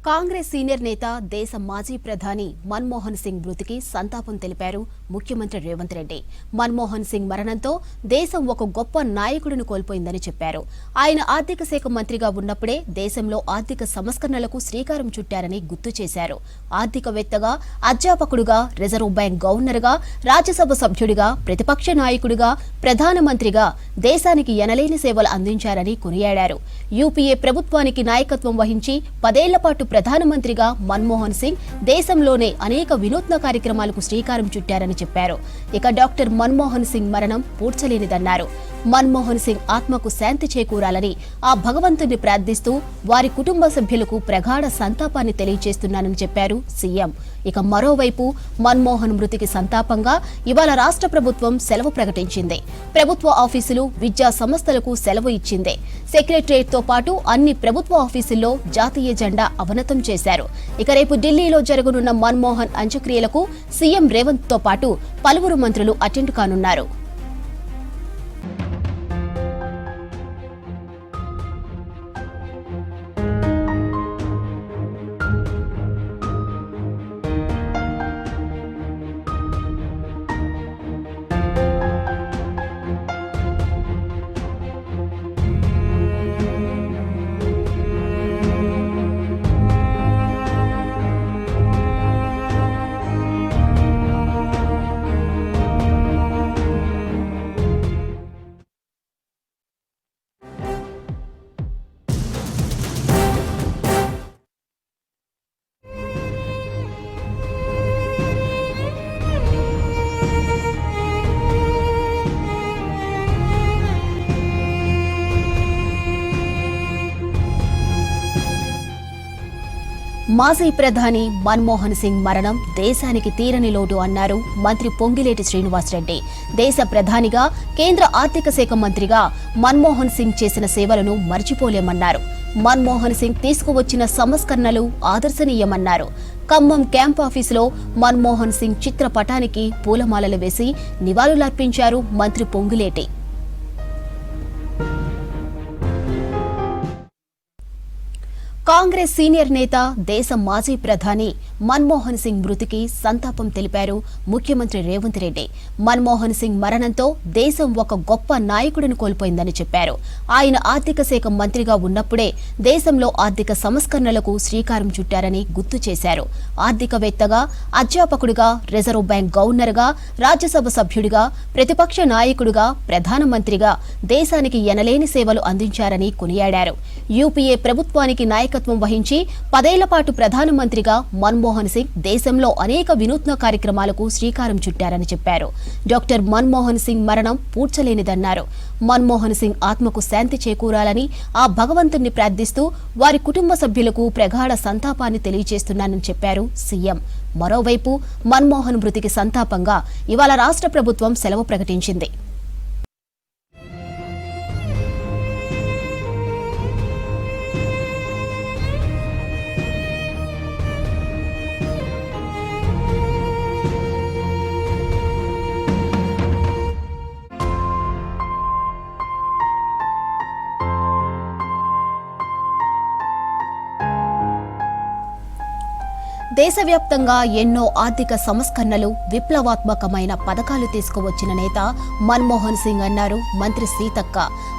Congress senior నేత దేశ మాజీ ప్రధాని మన్మోహన్ సింగ్ మృతికి సంతాపం తెలిపారు ముఖ్యమంత్రి రేవంత్ రెడ్డి. మన్మోహన్ సింగ్ మరణంతో దేశం ఒక గొప్ప నాయకుడిని కోల్పోయిందని చెప్పారు. ఆయన ఆర్థిక శాఖ మంత్రిగా ఉన్నప్పుడే దేశంలో ఆర్థిక సంస్కరణలకు శ్రీకారం చుట్టారని గుర్తు చేశారు. ఆర్థికవేత్తగా, అధ్యాపకుడిగా, రిజర్వ్ బ్యాంక్ గవర్నర్గా, రాజ్యసభ సభ్యుడిగా, ప్రతిపక్ష నాయకుడిగా, ప్రధానమంత్రిగా దేశానికి ఎనలేని సేవలు అందించారని కొనియాడారు. యూపీఏ ప్రభుత్వానికి నాయకత్వం వహించి 10 ఏళ్ల పాటు ప్రధానమంత్రిగా మన్మోహన్ సింగ్ దేశంలోనే అనేక వినూత్న కార్యక్రమాలకు శ్రీకారం చుట్టారని చెప్పారు. ఇక డాక్టర్ మన్మోహన్ సింగ్ మరణం పూడ్చలేనిదన్నారు. మన్మోహన్ సింగ్ ఆత్మకు శాంతి చేకూరాలని ఆ భగవంతుని ప్రార్థిస్తూ వారి కుటుంబ సభ్యులకు ప్రగాఢ సంతాపాన్ని తెలియజేస్తున్నానని చెప్పారు సీఎం. ఇక మరోవైపు మన్మోహన్ మృతికి సంతాపంగా ఇవాళ రాష్ట్ర ప్రభుత్వం సెలవు ప్రకటించింది. ప్రభుత్వ ఆఫీసులు, విద్యా సంస్థలకు సెలవు ఇచ్చింది. సెక్రటరియట్ తో పాటు అన్ని ప్రభుత్వ ఆఫీసుల్లో జాతీయ జెండా అవనతం చేశారు. ఇక రేపు ఢిల్లీలో జరగనున్న మన్మోహన్ అంత్యక్రియలకు సీఎం రేవంత్ తో పాటు పలువురు మంత్రులు అటెండ్ కానున్నారు. మాజీ ప్రధాని మన్మోహన్ సింగ్ మరణం దేశానికి తీరని లోటు అన్నారు మంత్రి పొంగిలేటి శ్రీనివాసరెడ్డి. దేశ ప్రధానిగా, కేంద్ర ఆర్థిక శాఖ మంత్రిగా మన్మోహన్ సింగ్ చేసిన సేవలను మర్చిపోలేమన్నారు. మన్మోహన్ సింగ్ తీసుకువచ్చిన సంస్కరణలు ఆదర్శనీయమన్నారు. ఖమ్మం క్యాంప్ ఆఫీసులో మన్మోహన్ సింగ్ చిత్రపటానికి పూలమాలలు వేసి నివాళులర్పించారు మంత్రి పొంగిలేటి. కాంగ్రెస్ సీనియర్ నేత, దేశ మాజీ ప్రధాని మన్మోహన్ సింగ్ మృతికి సంతాపం తెలిపారు ముఖ్యమంత్రి రేవంత్ రెడ్డి. మన్మోహన్ సింగ్ మరణంతో దేశం ఒక గొప్ప నాయకుడిని కోల్పోయిందని చెప్పారు. ఆయన ఆర్థిక శాఖ మంత్రిగా ఉన్నప్పుడే దేశంలో ఆర్థిక సంస్కరణలకు శ్రీకారం చుట్టారని గుర్తు చేశారు. ఆర్థికవేత్తగా, అధ్యాపకుడిగా, రిజర్వ్ బ్యాంక్ గవర్నర్గా, రాజ్యసభ సభ్యుడిగా, ప్రతిపక్ష నాయకుడిగా, ప్రధానమంత్రిగా దేశానికి ఎనలేని సేవలు అందించారని కొనియాడారు. యూపీఏ ప్రభుత్వానికి నాయకత్వం వహించి 10 ఏళ్ల పాటు ప్రధానమంత్రిగా మన్మోహన్ సింగ్ దేశంలో అనేక వినూత్న కార్యక్రమాలకు శ్రీకారం చుట్టారని చెప్పారు. డాక్టర్ మన్మోహన్ సింగ్ మరణం పూడ్చలేనిదన్నారు. మన్మోహన్ సింగ్ ఆత్మకు శాంతి చేకూరాలని ఆ భగవంతుణ్ణి ప్రార్థిస్తూ వారి కుటుంబ సభ్యులకు ప్రగాఢ సంతాపాన్ని తెలియజేస్తున్నానని చెప్పారు సీఎం. మరోవైపు మన్మోహన్ మృతికి సంతాపంగా ఇవాళ రాష్ట్ర ప్రభుత్వం సెలవు ప్రకటించింది. దేశవ్యాప్తంగా ఎన్నో ఆర్థిక సంస్కరణలు, విప్లవాత్మకమైన పథకాలు తీసుకువచ్చిన నేత మన్మోహన్ సింగ్ అన్నారు మంత్రి సీతక్క.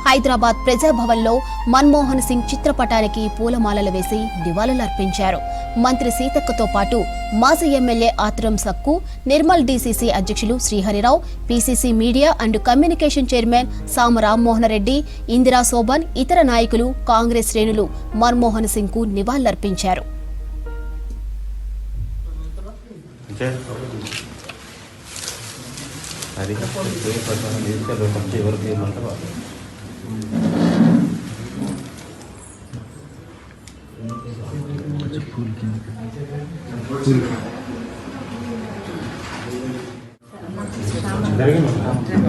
హైదరాబాద్ ప్రజాభవన్లో మన్మోహన్ సింగ్ చిత్రపటానికి పూలమాలలు వేసి నివాళులర్పించారు. మంత్రి సీతక్కతో పాటు మాజీ ఎమ్మెల్యే ఆత్రం సక్కు, నిర్మల్ డీసీసీ అధ్యక్షులు Srihari Rao, PCC media and communication chairman సామ రామ్మోహన్ రెడ్డి, ఇందిరా శోభన్, ఇతర నాయకులు, కాంగ్రెస్ శ్రేణులు మన్మోహన్ సింగ్ కు నివాళులర్పించారు. అది ఎవరికి ఏమంటారు జరిగింది.